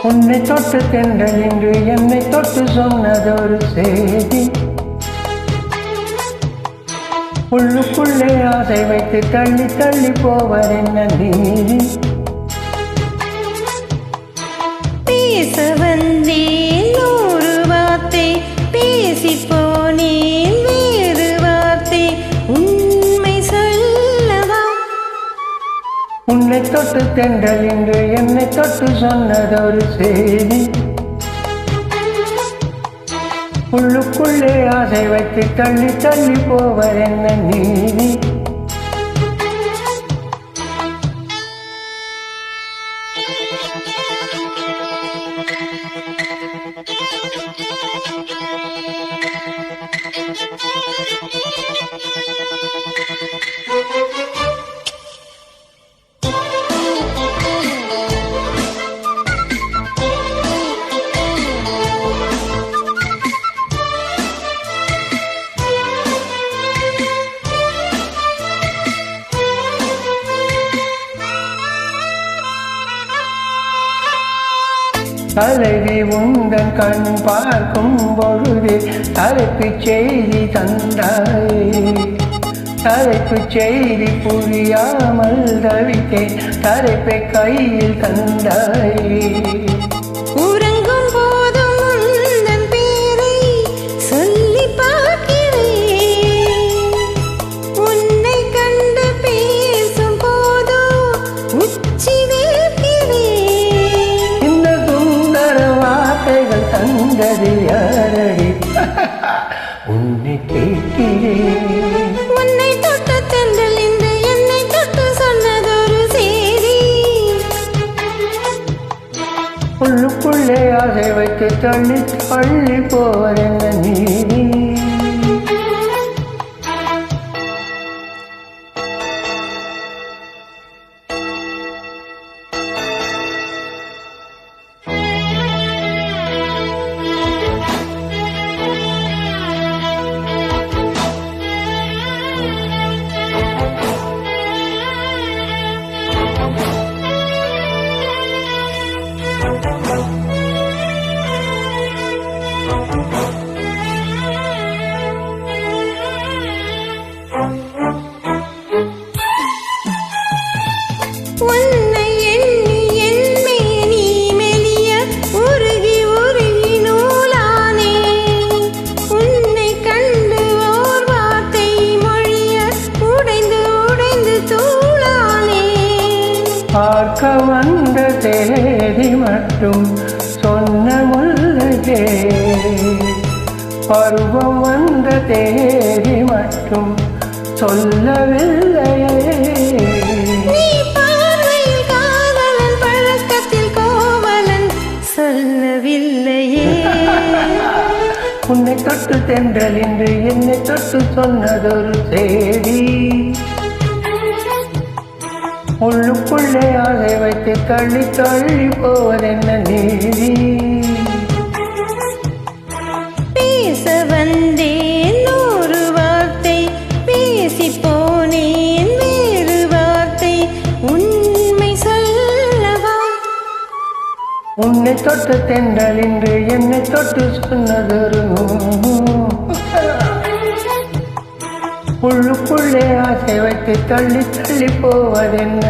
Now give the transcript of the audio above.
உன்னை தொட்டு தென்றல் என்று என்னை தொட்டு சொன்னதொரு செய்தி. உள்ளுக்குள்ளே ஆசை வைத்து தள்ளி தள்ளி போவதென்ன நீதி. பேச வந்தேன் நூறு வார்த்தை, பேசி போனேன் வேறு வார்த்தை, உண்மை சொல்லவா? உன்னை தொட்டு தென்றல் என்று என்னை தொட்டு சொன்னதொரு செய்தி. உள்ளுக்குள்ளே ஆசை வைத்து தள்ளி தள்ளி போவதென்ன நீதி. தலைவி உந்தன் கண் பார்க்கும் பொழுது தலைப்புச் செய்தி தந்தாய். தலைப்புச் செய்தி புரியாமல் தவித்தேன், தலைப்பை கையில் தந்தாய். உறங்கும் போதும் உந்தன் பேரை சொல்லி பார்க்கிறேன், உன்னை கண்டு பேசும் போதோ உச்சி தந்தது யாரடி உன்னை கேட்கிறேன். உன்னை தொட்டு தென்றல் என்று என்னை தொட்டு சொன்னதொரு செய்தி. உள்ளுக்குள்ளே ஆசை வைத்து தள்ளி தள்ளி போவதென்ன நீதி. உன்னை எண்ணி என்மே நீ மெலிய உருகி உருகி நூலானே, உன்னை கண்டு ஓர் வார்த்தை மொழிய உடைந்து உடைந்து தூளானே. பார்க்க வந்த தேதி மட்டும் சொன்ன முல்லையே, பருவம் வந்த தேதி மட்டும் சொல்லவில்லையே. நீ பார்வையில் காதலன், பழக்கத்தில் கோவலன் சொல்லவில்லையே. உன்னை தொட்டு தென்றல் என்று என்னை தொட்டு சொன்னதொரு செய்தி. உள்ளுக்குள்ளே ஆசை வைத்து தள்ளி தள்ளி போவதென்ன நீதி. பேச வந்தேன் நூறு வார்த்தை, பேசி போனேன் வேறு வார்த்தை, உண்மை சொல்லவா? உன்னை தொட்டு தென்றல் என்று என்னை தொட்டு சொன்னதொரு உள்ளுக்குள்ளே ஆசை வைத்து தள்ளி தள்ளி போவதென்ன